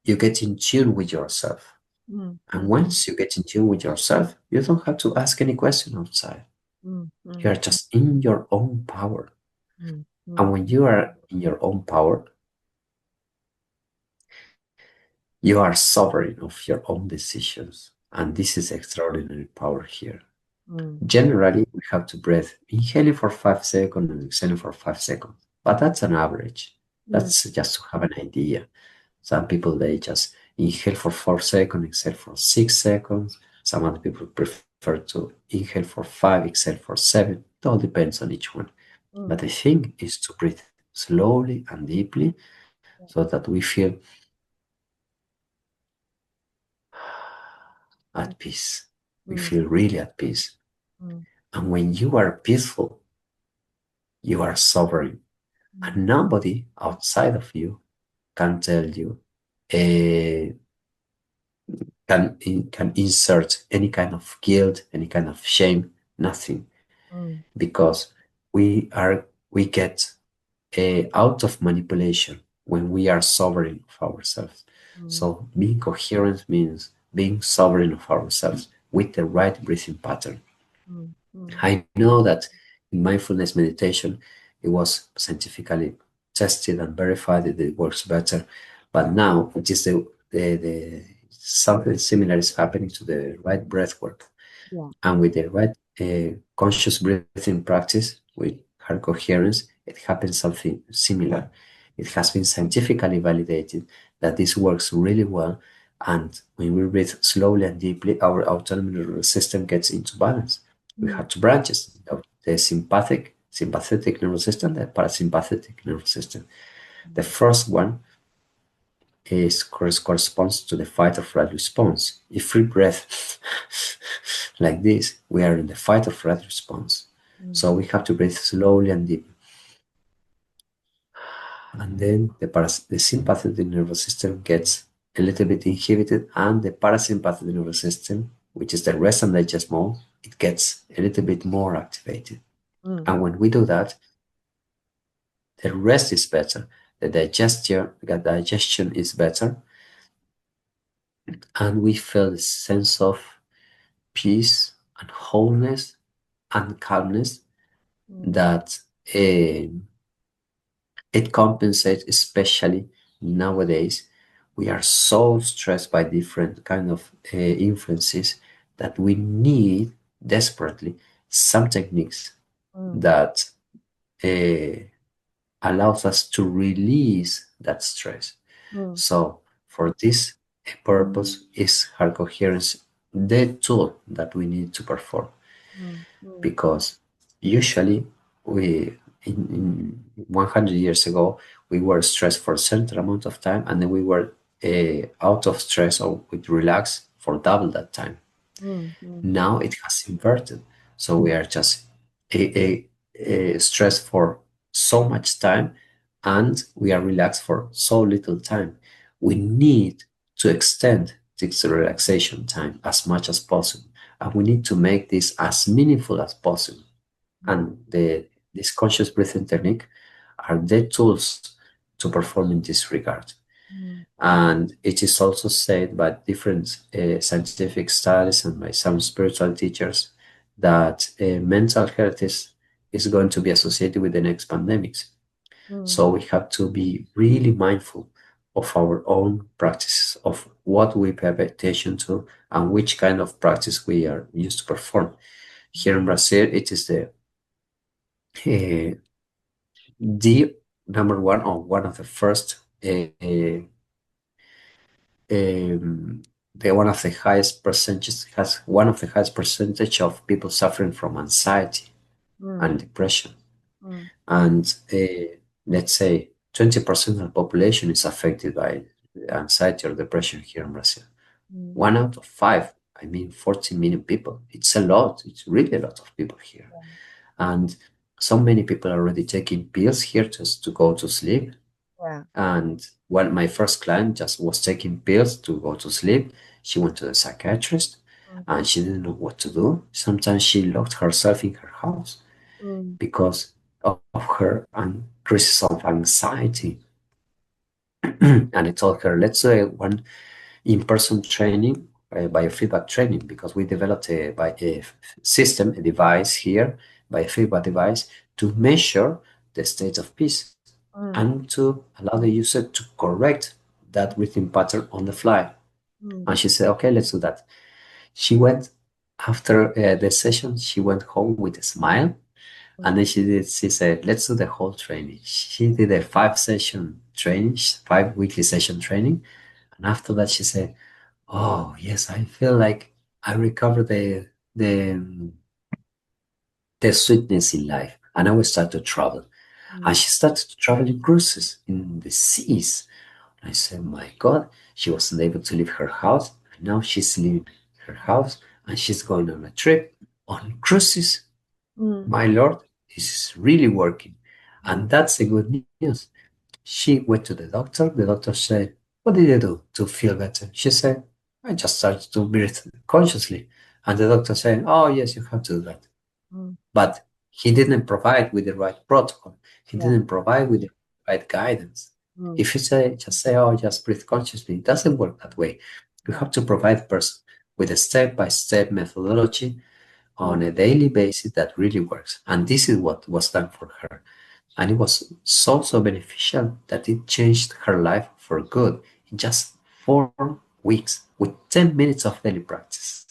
You get in tune with yourself. mm, And mm, once you get in tune with yourself, you don't have to ask any question outside. mm, You mm, are just in your own power. mm, And mm, when you are in your own power, you are sovereign of your own decisions. And this is extraordinary power here. mm, Generally, we have to breathe, inhaling for 5 seconds and exhaling for 5 seconds. But that's an average. mm, That's just to have an idea. Some people, they just inhale for 4 seconds, exhale for 6 seconds. Some other people prefer to inhale for five, exhale for seven. It all depends on each one. But mm, the thing is to breathe slowly and deeply yeah, so that we feel mm, at peace. We mm, feel really at peace. mm, And when you are peaceful, you are sovereign. mm, And nobody outside of you can tell you, uh, can insert any kind of guilt, any kind of shame, nothing, mm, because we get out of manipulation when we are sovereign of ourselves. mm, So being coherent means being sovereign of ourselves with the right breathing pattern. mm, mm, I know that in mindfulness meditation, it was scientifically tested and verified that it works better. But now it is the something similar is happening to the right breath work. yeah. And with the right conscious breathing practice, with heart coherence, it happens something similar. It has been scientifically validated that this works really well. And when we breathe slowly and deeply, our autonomic nervous system gets into balance. We Mm, have two branches, the sympathetic nervous system, the parasympathetic nervous system. The mm, first one corresponds to the fight or flight response. If we breathe like this, we are in the fight or flight response. mm, So we have to breathe slowly and deep. And then the sympathetic nervous system gets a little bit inhibited, and the parasympathetic nervous system, which is the rest and digest mode, it gets a little bit more activated. mm, And when we do that, the rest is better, the digestion is better, and we feel a sense of peace and wholeness and calmness mm, that it compensates, especially nowadays. We are so stressed by different kind of influences that we need desperately some techniques mm, that uh, allows us to release that stress. mm, So for this purpose is heart coherence the tool that we need to perform, mm, mm, because usually we in 100 years ago we were stressed for a certain amount of time, and then we were out of stress or with relax for double that time. mm, mm, Now it has inverted. So we are just stressed for so much time, and we are relaxed for so little time. We need to extend this relaxation time as much as possible. And we need to make this as meaningful as possible. mm, And this conscious breathing technique are the tools to perform in this regard. mm, And it is also said by different scientific studies and by some spiritual teachers that mental health is going to be associated with the next pandemics. mm, So we have to be really mindful of our own practices, of what we pay attention to, and which kind of practice we are used to perform. Here in Brazil, it is uh, the number one or one of the first, the one of the highest percentages, has one of the highest percentage of people suffering from anxiety Mm, and depression. mm, And let's say 20% of the population is affected by anxiety or depression here in Brazil. mm, One out of five, I mean 40 million people. It's a lot. It's really a lot of people here. And so many people are already taking pills here just to go to sleep. yeah. And when my first client just was taking pills to go to sleep, she went to the psychiatrist Mm, and she didn't know what to do. Sometimes she locked herself in her house mm, because of her crisis of anxiety. And I told her, let's do one in-person training, biofeedback training, because we developed a system, a device here, biofeedback device, to measure the state of peace mm, and to allow the user to correct that breathing pattern on the fly. mm, And she said, okay, let's do that. She went after the session, she went home with a smile. mm, And then she said, let's do the whole training. She did a 5 session training, 5 weekly session training. And after that, she said, oh, yes, I feel like I recovered the sweetness in life. And I will start to travel. And mm, she started to travel in cruises in the seas. I said, my God, she wasn't able to leave her house. And now she's leaving her house and she's going on a trip on cruises. mm, My Lord, this is really working. mm, And that's the good news. She went to the doctor. The doctor said, what did you do to feel better? She said, I just started to breathe consciously. And the doctor said, oh, yes, you have to do that. mm, But he didn't provide with the right protocol. He yeah. didn't provide with the right guidance. Mm, If you say, just say, oh, just breathe consciously, it doesn't work that way. You yeah. have to provide the person with a step-by-step methodology Mm, on a daily basis that really works. And this is what was done for her. And it was so, so beneficial that it changed her life for good in just 4 weeks with 10 minutes of daily practice.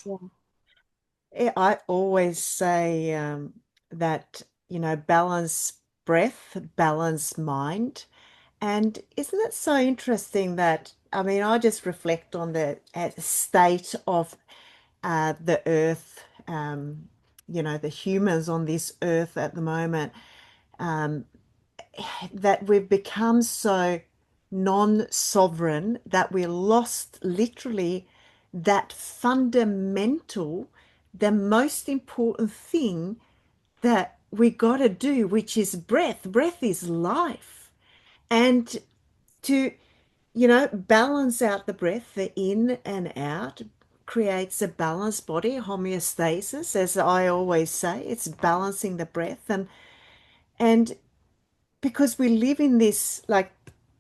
yeah. I always say that, balance breath, balance mind. And isn't it so interesting that, I mean, I just reflect on the state of the earth, the humans on this earth at the moment, that we've become so non-sovereign that we lost literally that fundamental, the most important thing that we got to do, which is breath. Breath is life. And to, balance out the breath, the in and out, creates a balanced body, homeostasis, as I always say. It's balancing the breath. And because we live in this, like,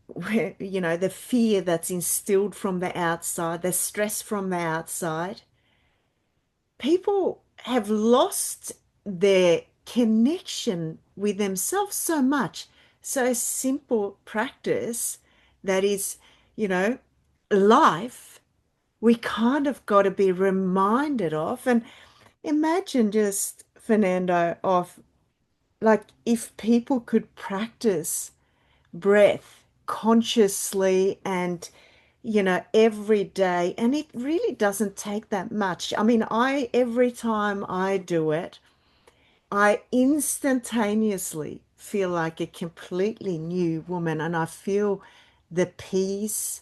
where, the fear that's instilled from the outside, the stress from the outside, people have lost their connection with themselves so much. So simple practice that is, you know, life, we kind of got to be reminded of. And imagine just, Fernando, of like if people could practice breath consciously and every day, and it really doesn't take that much. I mean, I every time I do it, I instantaneously feel like a completely new woman, and I feel the peace.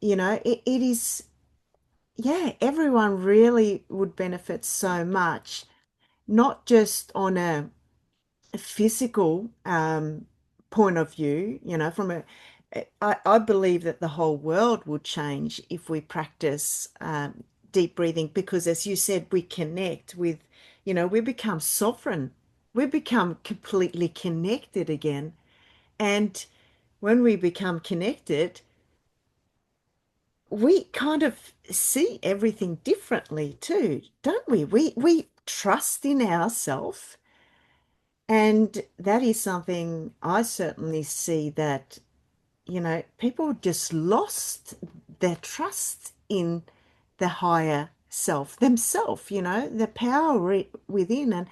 It is, yeah, everyone really would benefit so much, not just on a physical point of view, from I believe that the whole world will change if we practice deep breathing, because as you said, we connect with, we become sovereign. We become completely connected again. And when we become connected, we kind of see everything differently too, don't we? We trust in ourselves. And that is something I certainly see that, people just lost their trust in the higher self themselves, the power within. And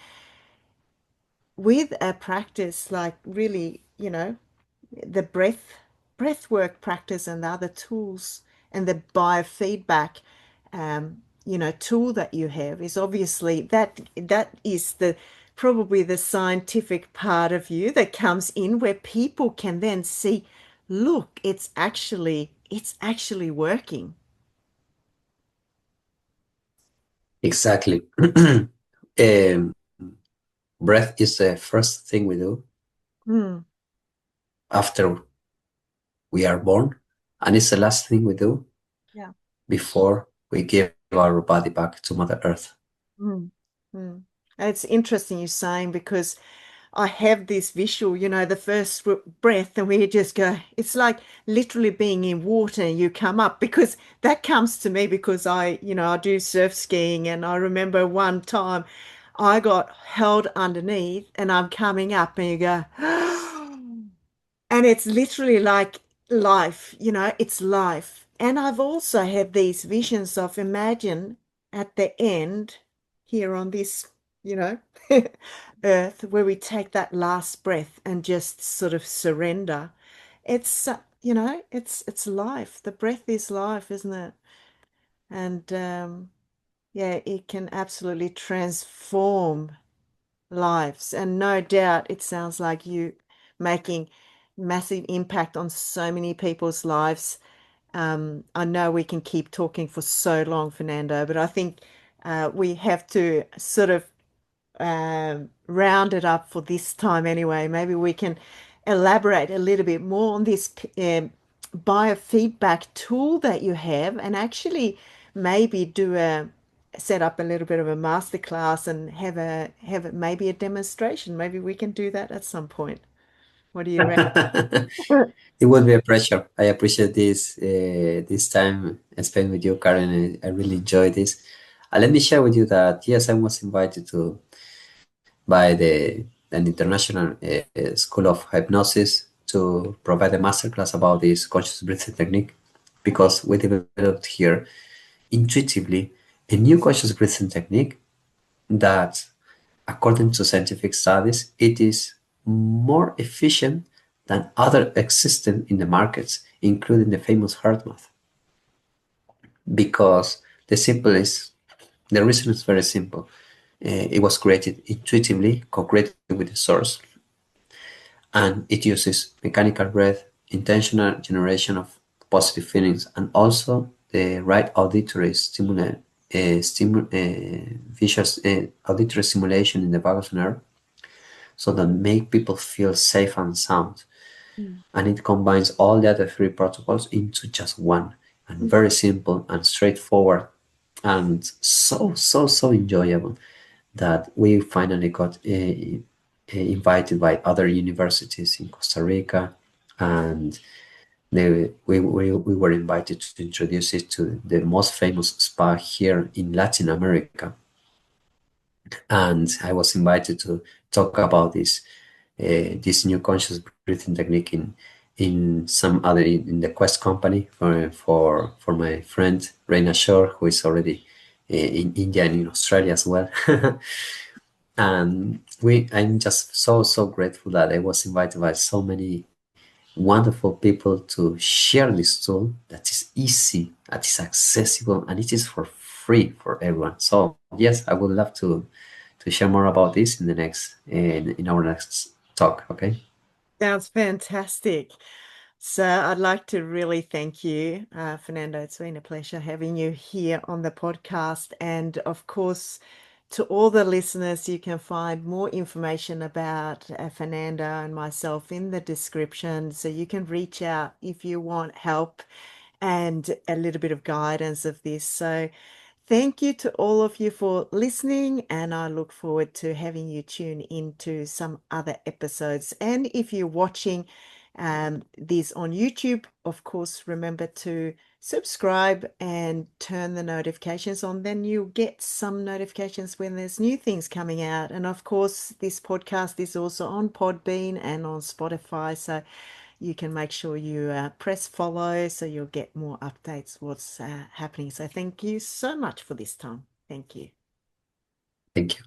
with a practice like really, the breath work practice and the other tools and the biofeedback tool that you have is obviously that is the probably the scientific part of you that comes in where people can then see, look, it's actually working. Exactly. Breath is the first thing we do Mm, after we are born, and it's the last thing we do yeah. before we give our body back to Mother Earth. Mm, mm. It's interesting you're saying because I have this visual, the first breath, and we just go, it's like literally being in water and you come up because that comes to me because I do surf skiing. And I remember one time I got held underneath and I'm coming up and you go, and it's literally like life, it's life. And I've also had these visions of imagine at the end here on this, you know, earth where we take that last breath and just sort of surrender. It's life. The breath is life, isn't it? And yeah, it can absolutely transform lives. And no doubt it sounds like you making massive impact on so many people's lives. I know we can keep talking for so long, Fernando, but I think we have to sort of round it up for this time anyway. Maybe we can elaborate a little bit more on this biofeedback tool that you have and actually maybe do a set up a little bit of a masterclass and have maybe a demonstration. Maybe we can do that at some point. What do you reckon? It would be a pleasure. I appreciate this time spent with you, Karen. I really enjoy this. Let me share with you that yes, I was invited to by an international school of hypnosis to provide a masterclass about this conscious breathing technique because we developed here intuitively a new conscious breathing technique that, according to scientific studies, it is more efficient than other existing in the markets, including the famous heart math. Because the reason is very simple. It was created intuitively, co-created with the source, and it uses mechanical breath, intentional generation of positive feelings, and also the right auditory visual auditory stimulation in the vagus nerve, so that make people feel safe and sound. Mm, And it combines all the other three protocols into just one, and mm, very simple and straightforward, and so enjoyable that we finally got invited by other universities in Costa Rica, and we were invited to introduce it to the most famous spa here in Latin America. And I was invited to talk about this new conscious breathing technique in some other in the Quest company for my friend Reina Shore, who is already in India and in Australia as well. And I'm just so grateful that I was invited by so many wonderful people to share this tool that is easy, that is accessible, and it is for free for everyone. So yes, I would love to share more about this in the next in our next talk. Okay. sounds fantastic. So I'd like to really thank you, Fernando. It's been a pleasure having you here on the podcast. And of course, to all the listeners, you can find more information about Fernando and myself in the description. So you can reach out if you want help and a little bit of guidance of this. So thank you to all of you for listening, and I look forward to having you tune into some other episodes. And if you're watching this on YouTube, of course, remember to subscribe and turn the notifications on. Then you'll get some notifications when there's new things coming out. And of course, this podcast is also on Podbean and on Spotify. So you can make sure you press follow so you'll get more updates what's happening. So thank you so much for this time. Thank you. Thank you.